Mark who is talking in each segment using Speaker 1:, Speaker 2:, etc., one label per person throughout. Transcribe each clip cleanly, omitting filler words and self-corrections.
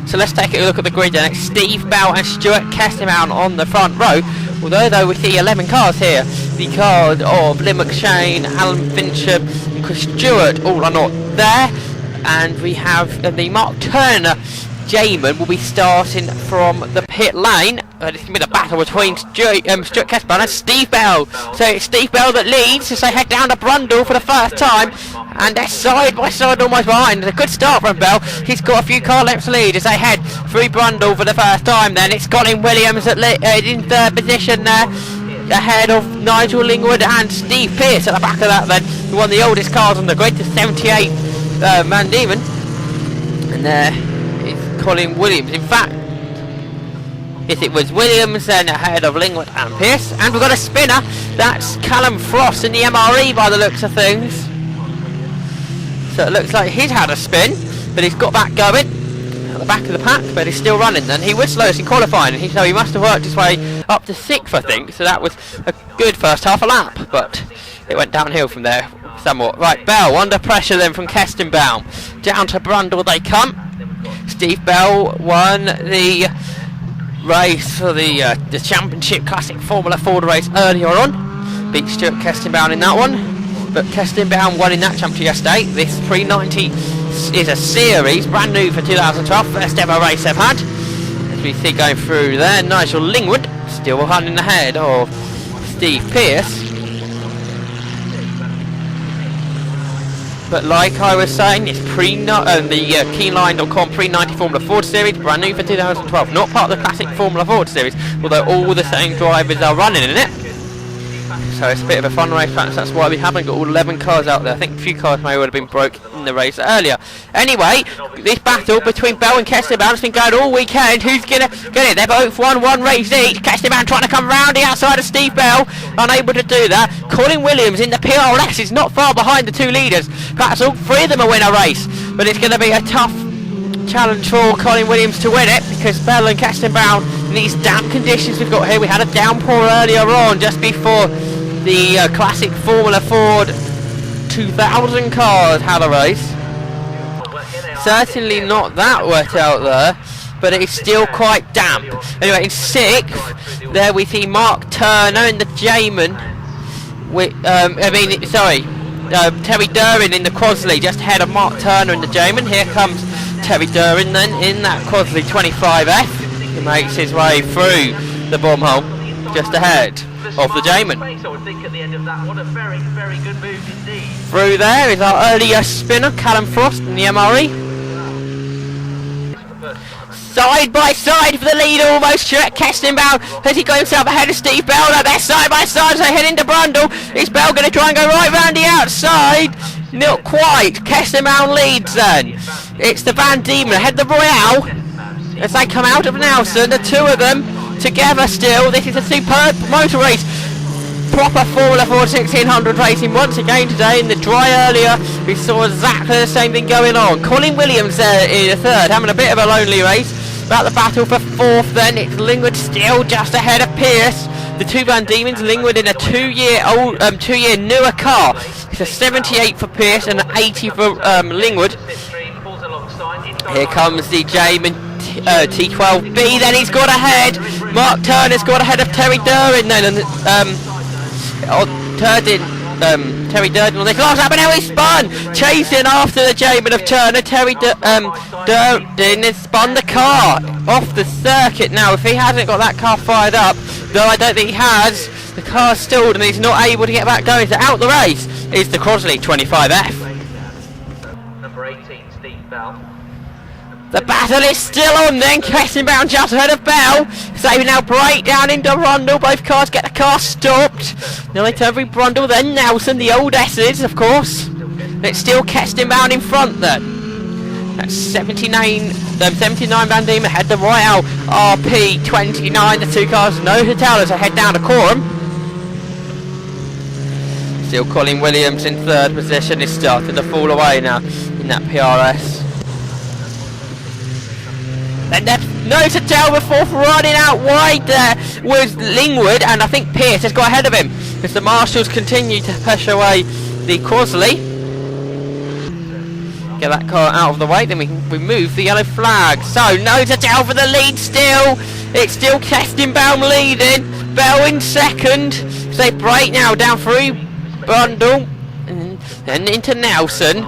Speaker 1: So let's take a look at the grid then. It's Steve Bell and Stuart Kestenbaum on the front row. Although though we see 11 cars here because of Lynn McShane, Alan Fincham and Chris Stewart all are not there. And we have the Mark Turner Jamin will be starting from the pit lane. It's going to be the battle between Stuart Kestenbaum and Steve Bell. So it's Steve Bell that leads as they head down to Brundle for the first time. And they're side by side almost behind. A good start from Bell. He's got a few car lengths lead as they head through Brundle for the first time. Then it's Colin Williams in third position there, ahead of Nigel Lingwood and Steve Pearce at the back of that then. One of the oldest cars on the grid, the 78 Van Diemen. And there is Colin Williams. In fact, if it was Williams then ahead of Lingwood and Pearce. And we've got a spinner. That's Callum Frost in the MRE by the looks of things. So it looks like he's had a spin, but he's got back going at the back of the pack, but he's still running. And he was slowest in qualifying, and so he must have worked his way up to 6th, I think. So that was a good first half a lap, but it went downhill from there somewhat. Right, Bell under pressure then from Kestenbaum. Down to Brundle they come. Steve Bell won the race for the Championship Classic Formula Ford race earlier on. Beat Stuart Kestenbaum in that one. But Kestenbaum won in that championship yesterday. This 390 is a series, brand new for 2012, first ever race they've had. As we see going through there, Nigel Lingwood still running ahead of Steve Pearce. But like I was saying, it's the Keenline.com pre-90 Formula Ford Series, brand new for 2012, not part of the classic Formula Ford Series, although all the same drivers are running in it. So it's a bit of a fun race, perhaps that's why we haven't got all 11 cars out there. I think a few cars may would have been broke in the race earlier. Anyway, this battle between Bell and Kestenbaum has been going all weekend. Who's going to get it? They've both won one race each. Kestenbaum trying to come round the outside of Steve Bell, unable to do that. Colin Williams in the PRS is not far behind the two leaders. Perhaps all three of them will win a race, but it's going to be a tough challenge for Colin Williams to win it, because Bell and Kestenbaum in these damp conditions we've got here. We had a downpour earlier on just before the classic Formula Ford 2000 cars had a race. Certainly not that wet out there, but it's still quite damp. Anyway, in 6th, there we see Mark Turner in the Jamin. Terry Durin in the Crosley, just ahead of Mark Turner in the Jamin. Here comes Terry Durin then in that Crosley 25F. He makes his way through the bomb hole, just ahead of the Jamin. Through there is our earlier spinner, Callum Frost in the MRE. Side by side for the lead almost. Kestenbaum has he got himself ahead of Steve Bell. Now they're side by side as they head into Brundle. Is Bell going to try and go right round the outside? Not quite. Kestenbaum leads then. It's the Van Diemen ahead of the Royale as they come out of Nelson. The two of them together still. This is a superb motor race. Proper Formula Ford 1600 racing once again today. In the dry earlier we saw exactly the same thing going on. Colin Williams there in the 3rd, having a bit of a lonely race. About the battle for 4th then, it's Lingwood still just ahead of Pearce. The two Van Diemens, Lingwood in a 2-year newer car. It's a 78 for Pearce and an 80 for Lingwood. Here comes the Jamin T12B, then he's got ahead. Mark Turner's got ahead of Terry Durin then, and Terry Durden on this last lap, and now he's spun, chasing after the Jamin of Turner. Terry Durden has spun the car off the circuit now. If he hasn't got that car fired up, though I don't think he has, the car's stalled and he's not able to get back going. So out the race is the Crosley 25F.
Speaker 2: Number 18, Steve Bell.
Speaker 1: The battle is still on then. Kestenbaum just ahead of Bell. So we now break down into Brundle. Both cars get the car stopped. Now they turn through Brundle, then Nelson, the old S's of course. It's still Kestenbaum in front then. That's 79 Van Diemen ahead. The Royale RP 29. The two cars no to tell as they head down to Coram. Still Colin Williams in 3rd position. He's starting to fall away now in that PRS. Then there's no to tell before running out wide there was Lingwood, and I think Pearce has got ahead of him as the marshals continue to push away the Crosley. Get that car out of the way, then we can remove the yellow flag. So, nose to tail for the lead still. It's still Kestenbaum leading. Bell in second. So they break now down through Brundle. And then into Nelson.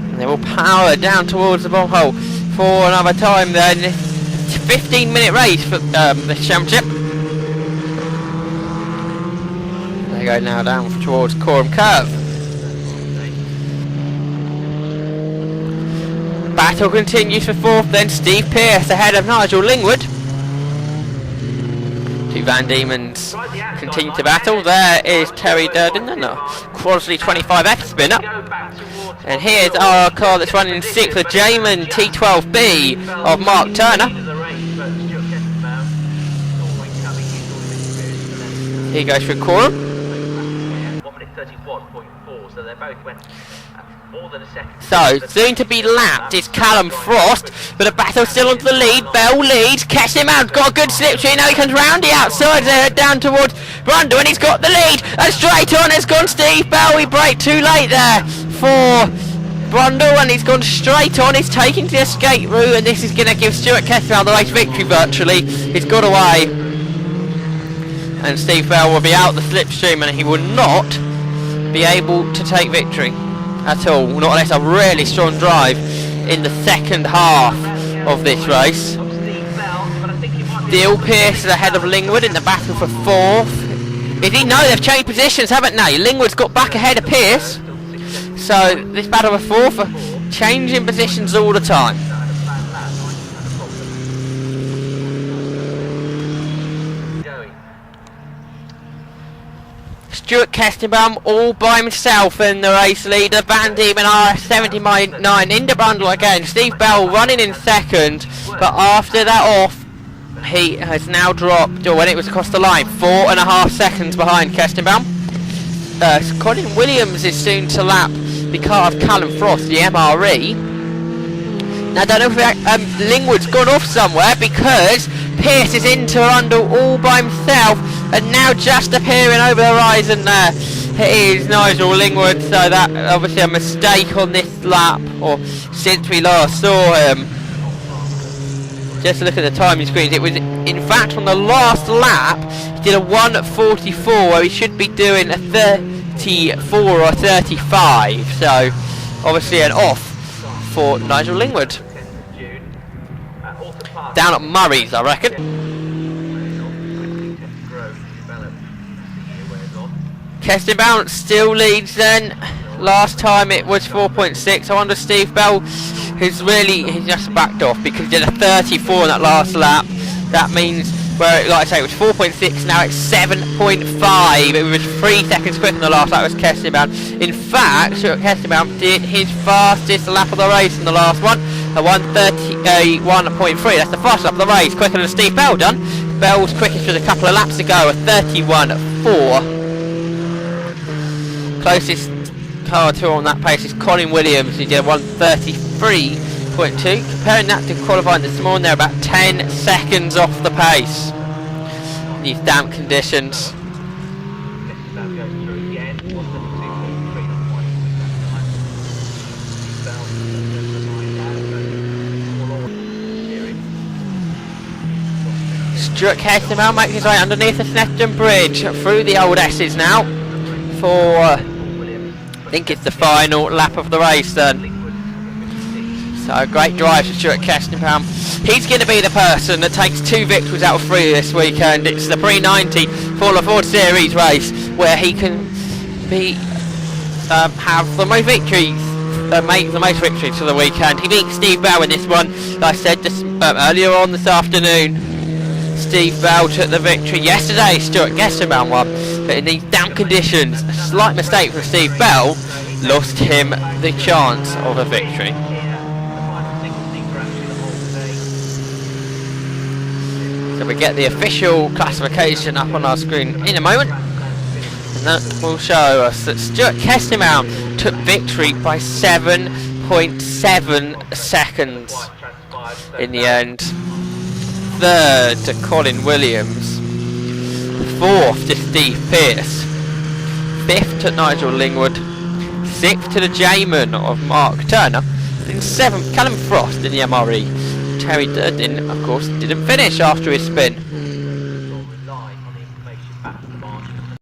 Speaker 1: And they will power down towards the bomb hole for another time then. It's a 15-minute race for the championship. They go now down towards Coram Curve. Battle continues for fourth, then Steve Pearce ahead of Nigel Lingwood. Two Van Diemen's continue to battle. There is Terry Durden and a Crosley 25F spinner. And here's our car that's running in sixth, the Jamin T12B of Mark Turner. Here goes for Coram.
Speaker 2: 1:31.4, so they both went more than a second.
Speaker 1: So, soon to be lapped is Callum Frost, but the battle's still onto the lead. Bell leads, Kestenbaum's got a good slipstream, now he comes round the outside there, down towards Brundle, and he's got the lead, and straight on has gone Steve Bell. He braked too late there for Brundle, and he's gone straight on. He's taking the escape route, and this is going to give Stuart Kestenbaum the race victory virtually. He's got away, and Steve Bell will be out the slipstream, and he will not be able to take victory at all, not unless a really strong drive in the second half of this race. Deal Pearce is ahead of Lingwood in the battle for fourth. Did he know they've changed positions, haven't they? Lingwood's got back ahead of Pearce. So this battle for fourth are changing positions all the time. Stuart Kestenbaum all by himself in the race leader. Van Diemen are 79 into Brundle again. Steve Bell running in second, but after that off, he has now dropped, or when it was across the line, 4.5 seconds behind Kestenbaum. Colin Williams is soon to lap the car of Callum Frost, the MRE. Now I don't know if Lingwood's gone off somewhere, because Pearce is into Brundle all by himself, and now just appearing over the horizon there, it is Nigel Lingwood. So that obviously a mistake on this lap, or since we last saw him. Just look at the timing screens, it was in fact on the last lap he did a 1:44 where he should be doing a 34 or 35, so obviously an off for Nigel Lingwood. Down at Murray's, I reckon. Kestenbaum still leads then. Last time it was 4.6. I wonder Steve Bell, he's just backed off because he did a 34 in that last lap. That means, where, like I say, it was 4.6, now it's 7.5. It was 3 seconds quicker than the last lap. It was Kestenbaum. In fact, Kestenbaum did his fastest lap of the race in the last one, a 1:31.3. That's the fastest lap of the race, quicker than Steve Bell done. Bell's quickest was a couple of laps ago, a 31.4. Closest car to on that pace is Colin Williams, who did 1:33.2. Comparing that to qualifying this morning, they're about 10 seconds off the pace. These damp conditions. Stuart Kestenbaum makes his way underneath the Snetterton bridge through the old S's now for, I think it's the final lap of the race then. So a great drive for Stuart Kestenbaum. He's going to be the person that takes 2 victories out of 3 this weekend. It's the pre-90 Formula Ford Series race where he can have the most victories, make the most victories for the weekend. He beat Steve Bell in this one, like I said just earlier on this afternoon. Steve Bell took the victory yesterday. Stuart Kestenbaum won, but in these damp conditions, a slight mistake from Steve Bell lost him the chance of a victory. So we get the official classification up on our screen in a moment, and that will show us that Stuart Kestenbaum took victory by 7.7 seconds in the end. Third to Colin Williams, fourth to Steve Pearce, fifth to Nigel Lingwood, 6th to the Jamin of Mark Turner. In 7th, Callum Frost in the MRE. Terry Durden, of course, didn't finish after his spin.